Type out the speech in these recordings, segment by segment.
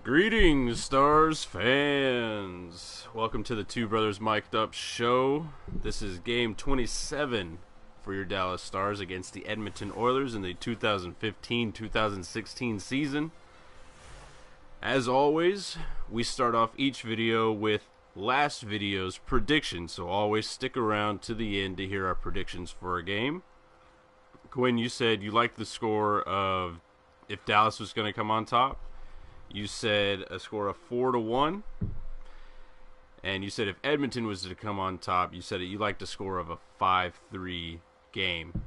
Greetings, Stars fans. Welcome to the Two Brothers Mic'd Up show. This is game 27 for your Dallas Stars against the Edmonton Oilers in the 2015-2016 season. As always, we start off each video with last video's prediction, so always stick around to the end to hear our predictions for a game. Quinn, you said you liked the score of if Dallas was going to come on top. You said a score of 4-1, and you said if Edmonton was to come on top, you said you liked a score of a 5-3 game.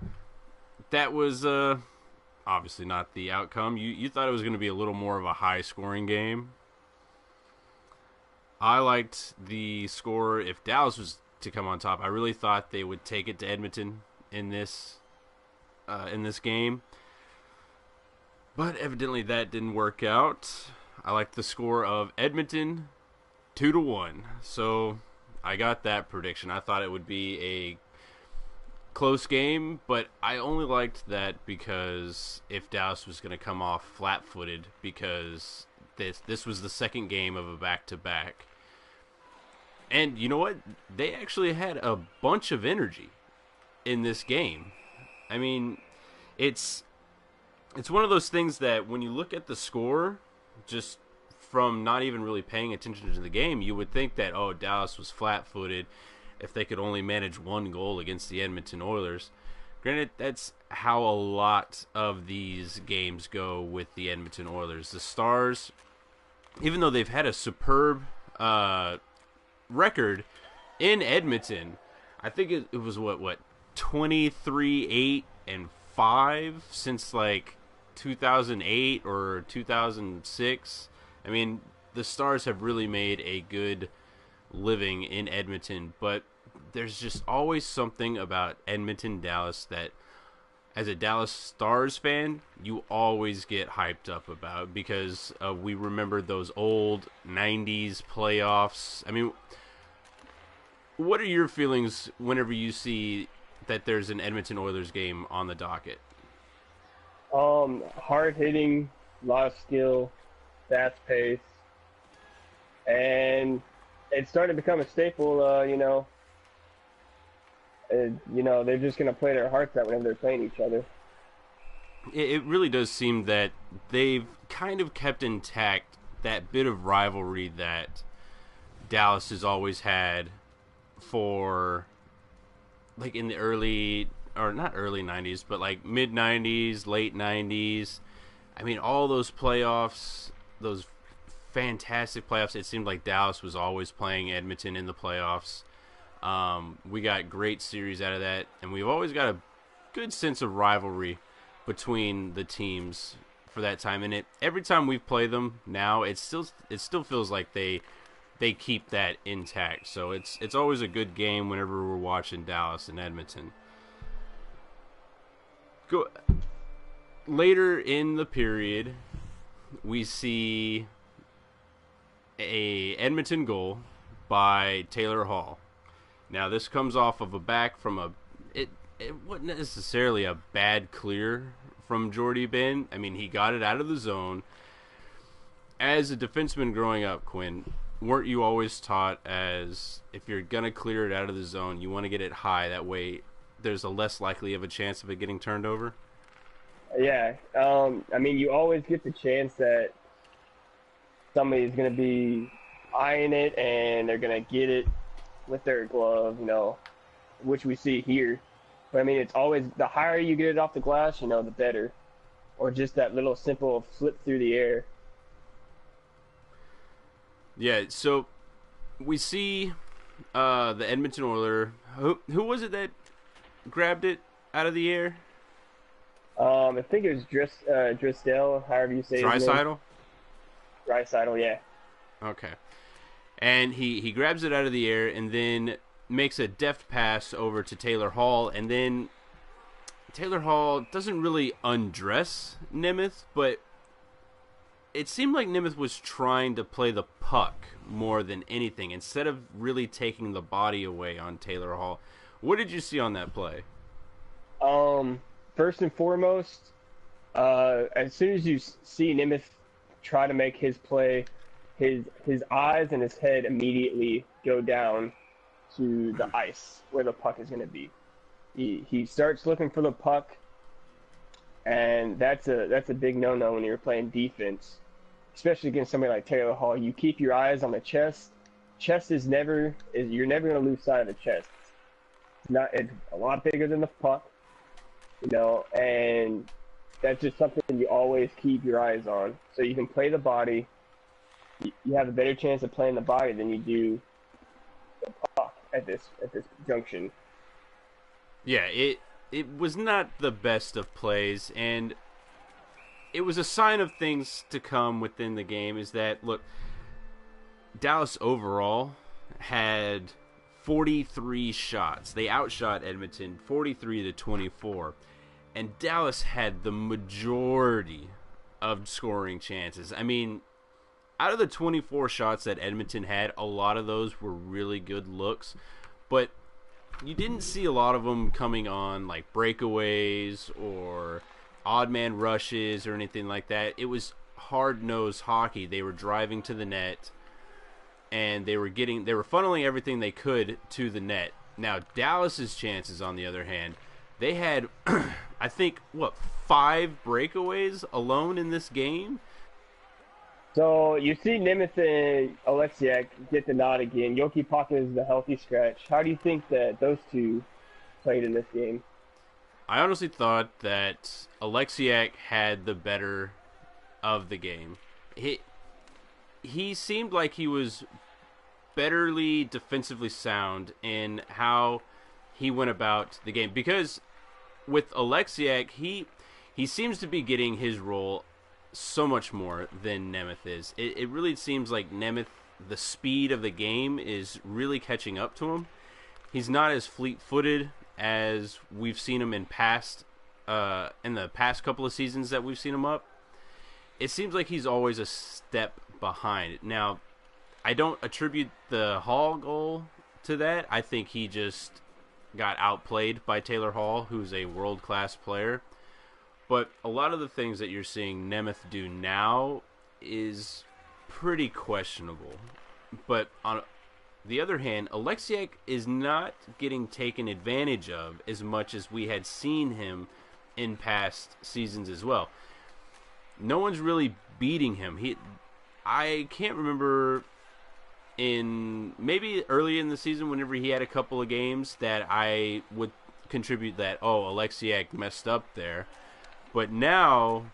That was obviously not the outcome. You thought it was going to be a little more of a high-scoring game. I liked the score if Dallas was to come on top. I really thought they would take it to Edmonton in this game. But evidently that didn't work out. I like the score of Edmonton 2-1. So I got that prediction. I thought it would be a close game, but I only liked that because if Dallas was going to come off flat-footed, because this was the second game of a back-to-back. And you know what? They actually had a bunch of energy in this game. I mean, it's one of those things that when you look at the score, just from not even really paying attention to the game, you would think that, oh, Dallas was flat-footed if they could only manage one goal against the Edmonton Oilers. Granted, that's how a lot of these games go with the Edmonton Oilers. The Stars, even though they've had a superb record in Edmonton, I think it was, what 23-8-5 since, like, 2008 or 2006. I mean, the Stars have really made a good living in Edmonton, but there's just always something about Edmonton, Dallas that as a Dallas Stars fan, you always get hyped up about because we remember those old 90s playoffs. I mean, what are your feelings whenever you see that there's an Edmonton Oilers game on the docket? Hard hitting, a lot of skill, fast pace, and it's starting to become a staple. They're just gonna play their hearts out whenever they're playing each other. It really does seem that they've kind of kept intact that bit of rivalry that Dallas has always had for, like, in the early, or not early 90s, but like mid 90s, late 90s. I mean, all those playoffs, those fantastic playoffs, it seemed like Dallas was always playing Edmonton in the playoffs. We got great series out of that, and we've always got a good sense of rivalry between the teams for that time. And every time we play them now, it still feels like they keep that intact. So it's always a good game whenever we're watching Dallas and Edmonton. Later in the period, we see a Edmonton goal by Taylor Hall. Now, this comes off of a back from it wasn't necessarily a bad clear from Jordy Ben. I mean, he got it out of the zone. As a defenseman growing up, Quinn, weren't you always taught as if you're going to clear it out of the zone, you want to get it high, that way there's a less likely of a chance of it getting turned over? Yeah, I mean, you always get the chance that somebody's going to be eyeing it and they're going to get it with their glove, which we see here. But, I mean, it's always the higher you get it off the glass, the better. Or just that little simple flip through the air. Yeah, so we see the Edmonton Oilers. Who was it that grabbed it out of the air? I think it was Drisdell, however you say his name. Draisaitl? Draisaitl, yeah. Okay. And he grabs it out of the air and then makes a deft pass over to Taylor Hall. And then Taylor Hall doesn't really undress Nemeth, but it seemed like Nemeth was trying to play the puck more than anything, instead of really taking the body away on Taylor Hall. What did you see on that play? First and foremost, as soon as you see Nemeth try to make his play, his eyes and his head immediately go down to the ice where the puck is going to be. He starts looking for the puck, and that's a big no-no when you're playing defense, especially against somebody like Taylor Hall. You keep your eyes on the chest. Chest is you're never going to lose sight of the chest. It's a lot bigger than the puck, and that's just something you always keep your eyes on. So you can play the body. You have a better chance of playing the body than you do the puck at this junction. Yeah, it was not the best of plays, and it was a sign of things to come within the game. Is that, look, Dallas overall had 43 shots. They outshot Edmonton 43-24, and Dallas had the majority of scoring chances. I mean, out of the 24 shots that Edmonton had, a lot of those were really good looks, but you didn't see a lot of them coming on like breakaways or odd man rushes or anything like that. It was hard-nosed hockey. They were driving to the net, and they were funneling everything they could to the net. Now, Dallas's chances, on the other hand, they had, I think, 5 breakaways alone in this game? So you see Nemeth and Oleksiak get the nod again. Yoki Paka is the healthy scratch. How do you think that those two played in this game? I honestly thought that Oleksiak had the better of the game. He seemed like he was betterly defensively sound in how he went about the game. Because with Oleksiak, he seems to be getting his role so much more than Nemeth is. It really seems like Nemeth, the speed of the game is really catching up to him. He's not as fleet-footed as we've seen him in the past couple of seasons that we've seen him up. It seems like he's always a step behind. Now, I don't attribute the Hall goal to that. I think he just got outplayed by Taylor Hall, who's a world-class player. But a lot of the things that you're seeing Nemeth do now is pretty questionable. But on the other hand, Oleksiak is not getting taken advantage of as much as we had seen him in past seasons as well. No one's really beating him. I can't remember maybe early in the season whenever he had a couple of games that I would contribute that, Oleksiak messed up there. But now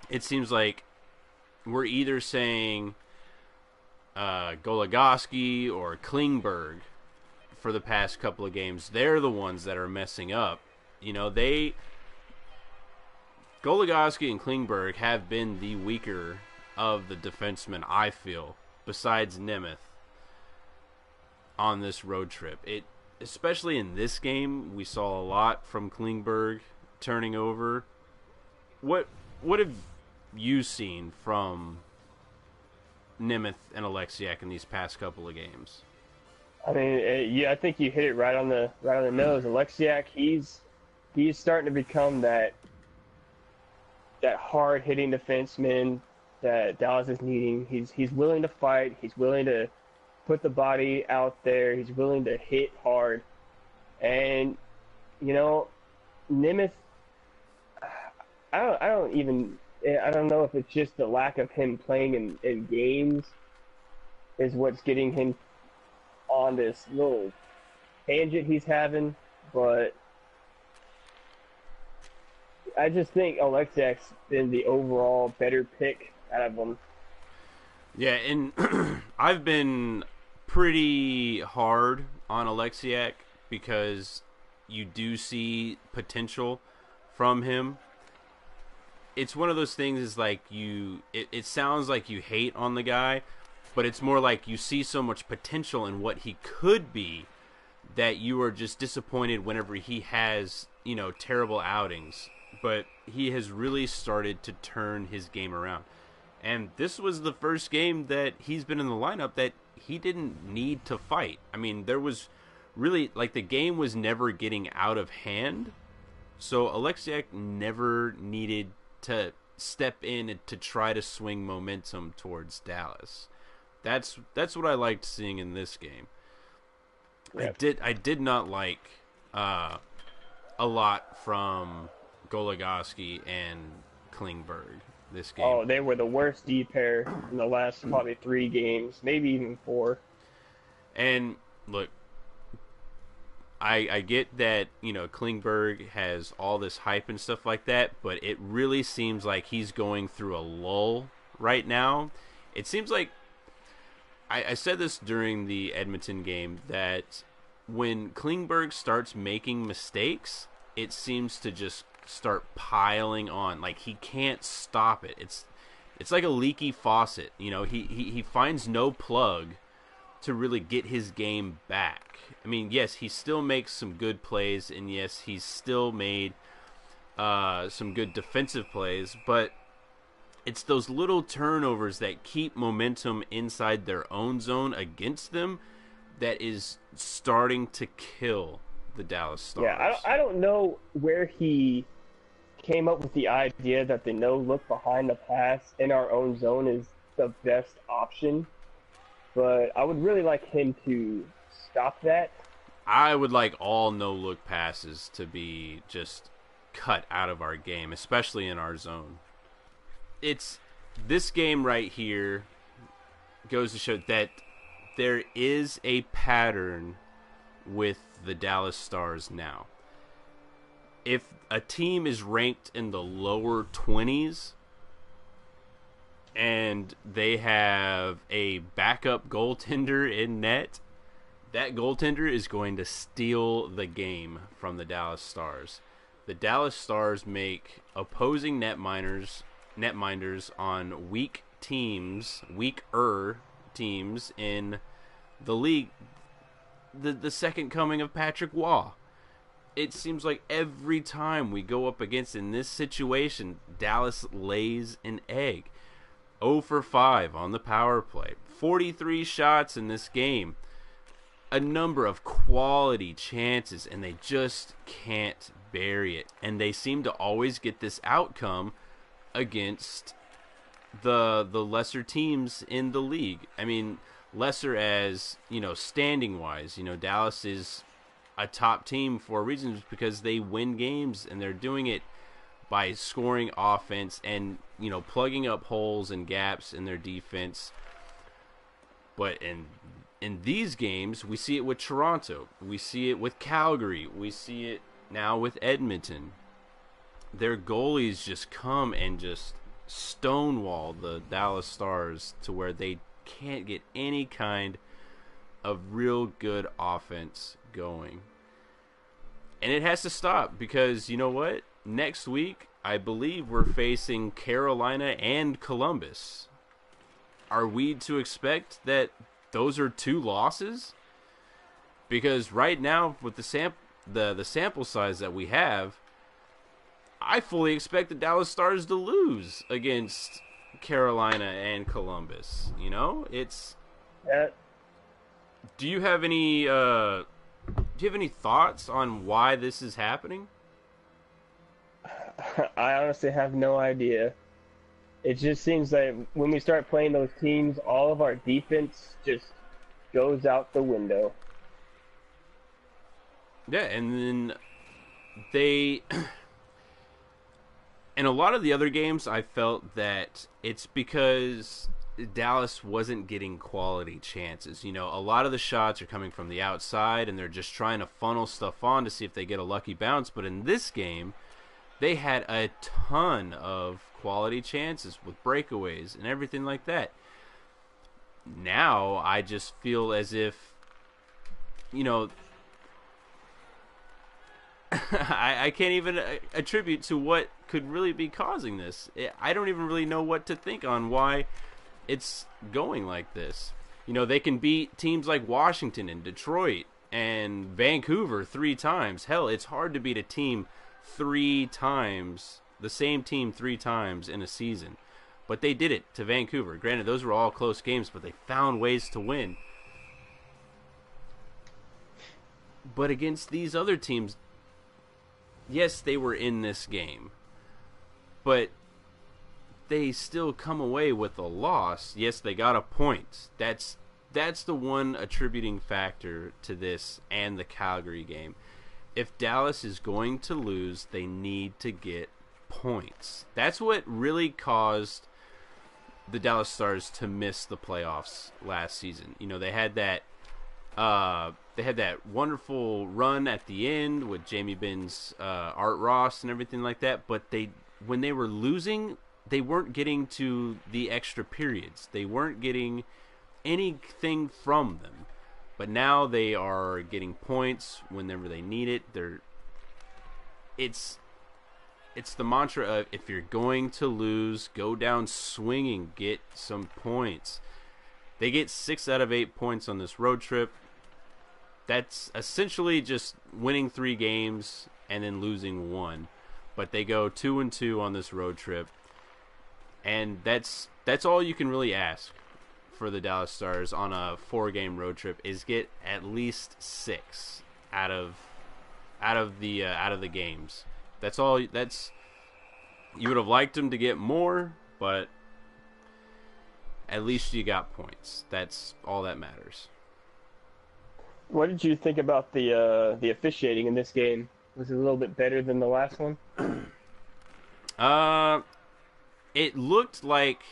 it seems like we're either saying Goligoski or Klingberg for the past couple of games. They're the ones that are messing up. Goligoski and Klingberg have been the weaker of the defensemen, I feel, besides Nemeth on this road trip. Especially in this game, we saw a lot from Klingberg turning over. What have you seen from Nemeth and Oleksiak in these past couple of games? I mean, I think you hit it right on the nose. Oleksiak, he's starting to become that hard hitting defenseman that Dallas is needing. He's willing to fight. He's willing to put the body out there. He's willing to hit hard. And Nemeth, I don't know if it's just the lack of him playing in games is what's getting him on this little tangent he's having, but I just think Oleksiak's been the overall better pick out of them. Yeah, and I've been pretty hard on Oleksiak because you do see potential from him. It's one of those things is like it sounds like you hate on the guy, but it's more like you see so much potential in what he could be that you are just disappointed whenever he has, terrible outings. But he has really started to turn his game around. And this was the first game that he's been in the lineup that he didn't need to fight. I mean, there was really, the game was never getting out of hand. So Oleksiak never needed to step in to try to swing momentum towards Dallas. That's what I liked seeing in this game. Yep. I did not like a lot from Goligoski and Klingberg this game. Oh, they were the worst D pair in the last probably 3 games, maybe even 4. And look, I get that, Klingberg has all this hype and stuff like that, but it really seems like he's going through a lull right now. It seems like I said this during the Edmonton game, that when Klingberg starts making mistakes, it seems to just start piling on. Like, he can't stop it. It's like a leaky faucet. He finds no plug to really get his game back. I mean, yes, he still makes some good plays, and yes, he's still made some good defensive plays, but it's those little turnovers that keep momentum inside their own zone against them that is starting to kill the Dallas Stars. Yeah, I don't know where he came up with the idea that the no-look behind the pass in our own zone is the best option, but I would really like him to stop that. I would like all no-look passes to be just cut out of our game, especially in our zone. It's this game right here goes to show that there is a pattern with the Dallas Stars now. If a team is ranked in the lower 20s and they have a backup goaltender in net, that goaltender is going to steal the game from the Dallas Stars. The Dallas Stars make opposing netminders on weaker teams in the league, the second coming of Patrick Waugh. It seems like every time we go up against in this situation, Dallas lays an egg. 0 for 5 on the power play. 43 shots in this game. A number of quality chances, and they just can't bury it. And they seem to always get this outcome against the lesser teams in the league. I mean, lesser as, standing wise. Dallas is a top team for reasons because they win games, and they're doing it by scoring offense and, plugging up holes and gaps in their defense. But in these games, we see it with Toronto. We see it with Calgary. We see it now with Edmonton. Their goalies just come and just stonewall the Dallas Stars to where they can't get any kind of real good offense going. And it has to stop because, you know what? Next week, I believe we're facing Carolina and Columbus. Are we to expect that those are 2 losses? Because right now, with the sample size that we have, I fully expect the Dallas Stars to lose against Carolina and Columbus. It's. Do you have any thoughts on why this is happening? I honestly have no idea. It just seems like when we start playing those teams, all of our defense just goes out the window. Yeah, and then they... In a lot of the other games, I felt that it's because Dallas wasn't getting quality chances. A lot of the shots are coming from the outside, and they're just trying to funnel stuff on to see if they get a lucky bounce. But in this game, they had a ton of quality chances with breakaways and everything like that. Now, I just feel as if, I can't even attribute to what could really be causing this. I don't even really know what to think on why it's going like this. They can beat teams like Washington and Detroit and Vancouver 3 times. Hell, it's hard to beat a team 3 times, the same team 3 times in a season. But they did it to Vancouver. Granted, those were all close games, but they found ways to win. But against these other teams, yes, they were in this game. But they still come away with a loss, yes, they got a point. That's the one attributing factor to this and the Calgary game. If Dallas is going to lose, they need to get points. That's what really caused the Dallas Stars to miss the playoffs last season. You know, they had that wonderful run at the end with Jamie Ben's Art Ross and everything like that, but when they were losing, they weren't getting to the extra periods. They weren't getting anything from them. But now they are getting points whenever they need it. It's the mantra of, if you're going to lose, go down swinging, get some points. They get 6 out of 8 points on this road trip. That's essentially just winning 3 games and then losing 1. But they go 2-2 on this road trip. And that's all you can really ask for the Dallas Stars on a 4-game road trip, is get at least 6 out of the games. That's all. You would have liked them to get more, but at least you got points. That's all that matters. What did you think about the officiating in this game? Was it a little bit better than the last one? It looked like,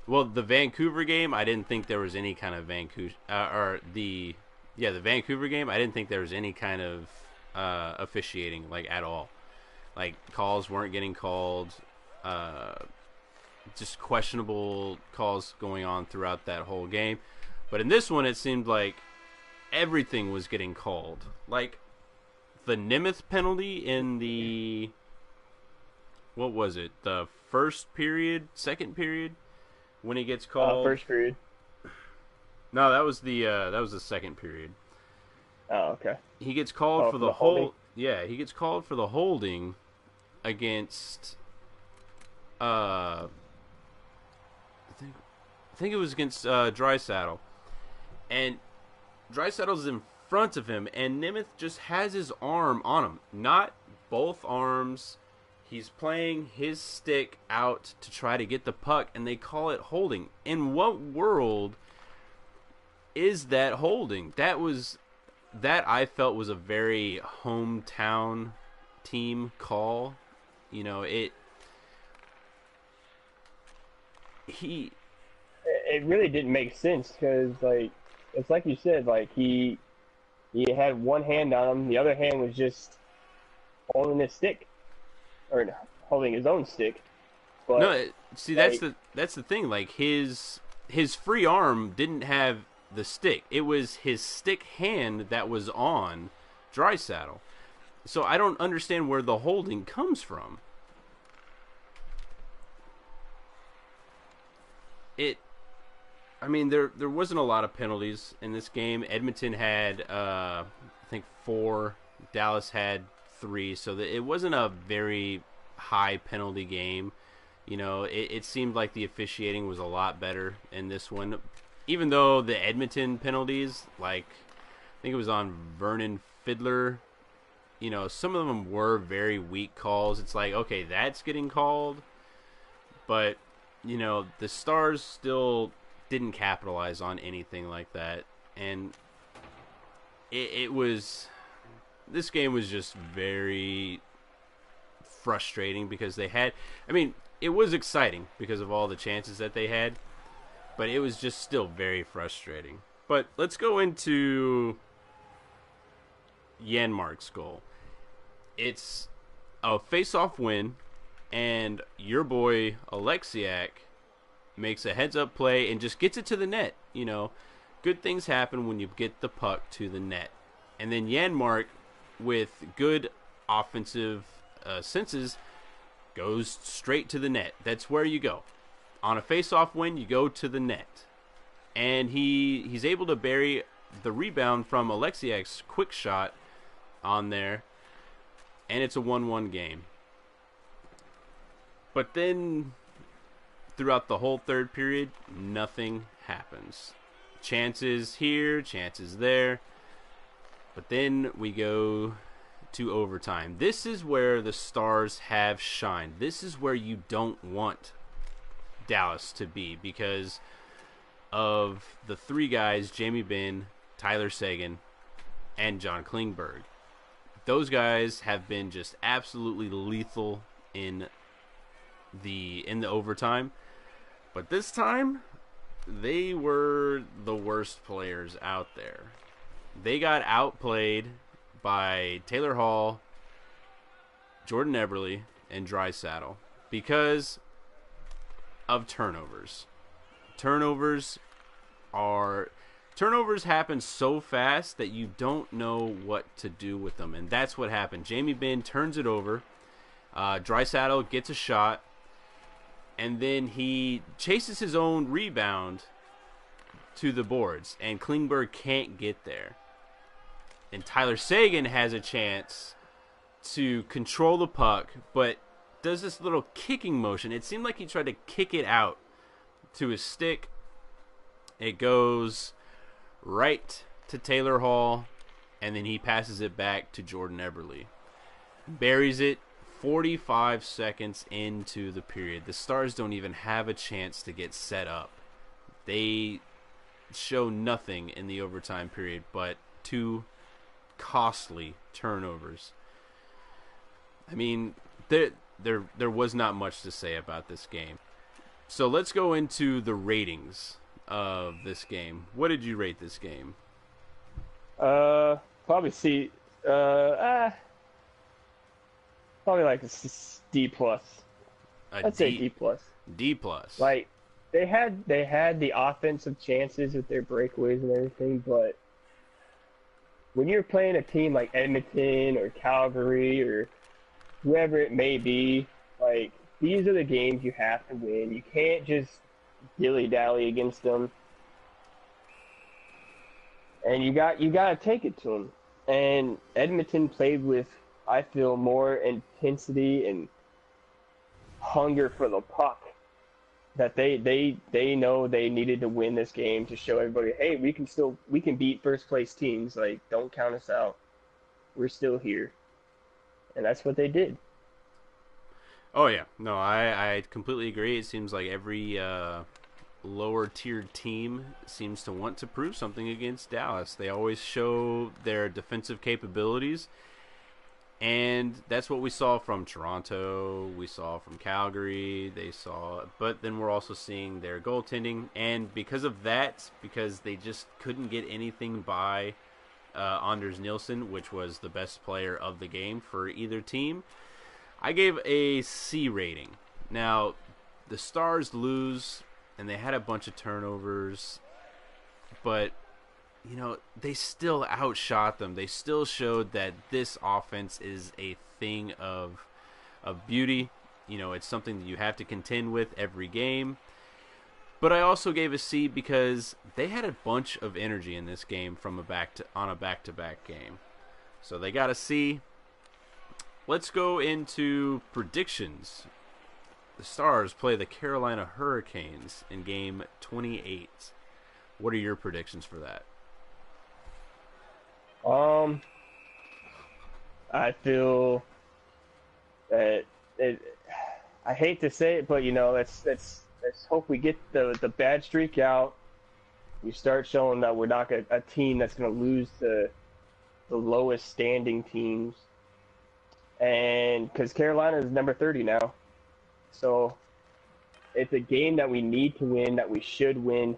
well, the Vancouver game, I didn't think there was any kind of the Vancouver game, I didn't think there was any kind of officiating, like, at all. Like, calls weren't getting called, just questionable calls going on throughout that whole game. But in this one, it seemed like everything was getting called. Like, the Nemeth penalty in the, what was it, the first period, second period, when he gets called? First period. No, that was the second period. Oh, okay. He gets called for the holding? he gets called for the holding against I think it was against Draisaitl. And Draisaitl's in front of him, and Nemeth just has his arm on him. Not both arms. He's playing his stick out to try to get the puck, and they call it holding. In what world is that holding? That I felt was a very hometown team call. You know, it really didn't make sense, because, like, it's like you said, like, he had one hand on him, the other hand was just holding his stick, or holding his own stick. But, no, see, like, that's the thing. Like, his free arm didn't have the stick. It was his stick hand that was on Draisaitl. So I don't understand where the holding comes from. I mean, there wasn't a lot of penalties in this game. Edmonton had, I think, 4. Dallas had 3. So it wasn't a very high penalty game. You know, it seemed like the officiating was a lot better in this one. Even though the Edmonton penalties, like, I think it was on Vernon Fiddler, you know, some of them were very weak calls. It's like, okay, that's getting called. But, you know, the Stars still didn't capitalize on anything like that. And this game was just very frustrating because it was exciting because of all the chances that they had, but it was just still very frustrating. But let's go into Janmark's goal. It's a face-off win, and your boy Oleksiak makes a heads-up play and just gets it to the net. You know, good things happen when you get the puck to the net. And then Janmark, with good offensive senses, goes straight to the net. That's where you go. On a face-off win, you go to the net. And he's able to bury the rebound from Oleksiak's quick shot on there. And it's a 1-1 game. But then, throughout the whole third period, nothing happens. Chances here, chances there. But then we go to overtime. This is where the Stars have shined. This is where you don't want Dallas to be because of the three guys, Jamie Benn, Tyler Seguin, and John Klingberg. Those guys have been just absolutely lethal in the overtime. But this time, they were the worst players out there. They got outplayed by Taylor Hall, Jordan Eberle, and Draisaitl because of turnovers. Turnovers happen so fast that you don't know what to do with them, and that's what happened. Jamie Benn turns it over. Draisaitl gets a shot, and then he chases his own rebound to the boards, and Klingberg can't get there. And Tyler Seguin has a chance to control the puck, but does this little kicking motion. It seemed like he tried to kick it out to his stick. It goes right to Taylor Hall, and then he passes it back to Jordan Eberle. Buries it 45 seconds into the period. The Stars don't even have a chance to get set up. They show nothing in the overtime period but 2 costly turnovers. I mean, there was not much to say about this game. So let's go into the ratings of this game. What did you rate this game? Probably C. Probably like a D plus. I'd say D plus. D plus. Like they had the offensive chances with their breakaways and everything, but when you're playing a team like Edmonton or Calgary or whoever it may be, like these are the games you have to win. You can't just dilly-dally against them, and you got to take it to them. And Edmonton played with, I feel, more intensity and hunger for the puck. That they know they needed to win this game to show everybody, hey, we can beat first place teams. Like, don't count us out. We're still here, and that's what they did. Oh yeah, no, I completely agree. It seems like every lower tiered team seems to want to prove something against Dallas. They always show their defensive capabilities. And that's what we saw from Toronto, we saw from Calgary, but then we're also seeing their goaltending, and because of that, because they just couldn't get anything by Anders Nilsson, which was the best player of the game for either team, I gave a C rating. Now, the Stars lose, and they had a bunch of turnovers, but you know, they still outshot them. They still showed that this offense is a thing of beauty. You know, it's something that you have to contend with every game. But I also gave a C because they had a bunch of energy in this game from on a back-to-back game. So they got a C. Let's go into predictions. The Stars play the Carolina Hurricanes in game 28. What are your predictions for that? I feel that I hate to say it, but you know, let's hope we get the bad streak out. We start showing that we're not a team that's going to lose to the lowest standing teams, and because Carolina is number 30 now, so it's a game that we need to win, that we should win.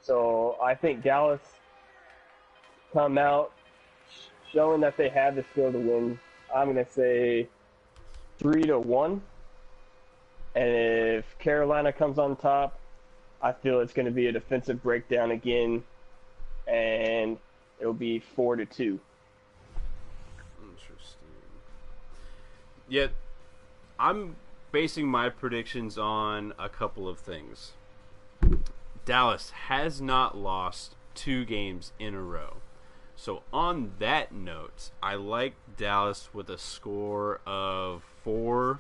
So I think Dallas come out showing that they have the skill to win. I'm going to say 3-1. And if Carolina comes on top, I feel it's going to be a defensive breakdown again, and it'll be 4-2. Interesting. Yet, I'm basing my predictions on a couple of things. Dallas has not lost 2 games in a row. So on that note, I like Dallas with a score of 4-1.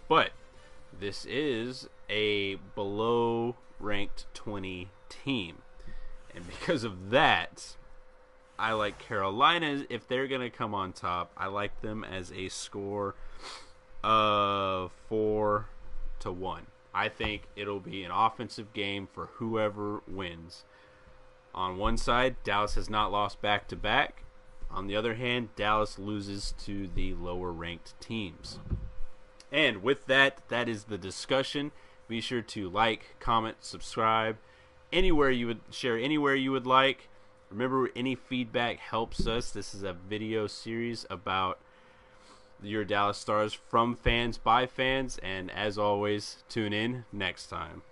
But this is a below-ranked 20 team. And because of that, I like Carolina. If they're going to come on top, I like them as a score 4-1. I think it'll be an offensive game for whoever wins. On one side, Dallas has not lost back-to-back. On the other hand, Dallas loses to the lower-ranked teams. And with that, that is the discussion. Be sure to like, comment, subscribe, anywhere you would share, anywhere you would like. Remember, any feedback helps us. This is a video series about your Dallas Stars from fans by fans. And as always, tune in next time.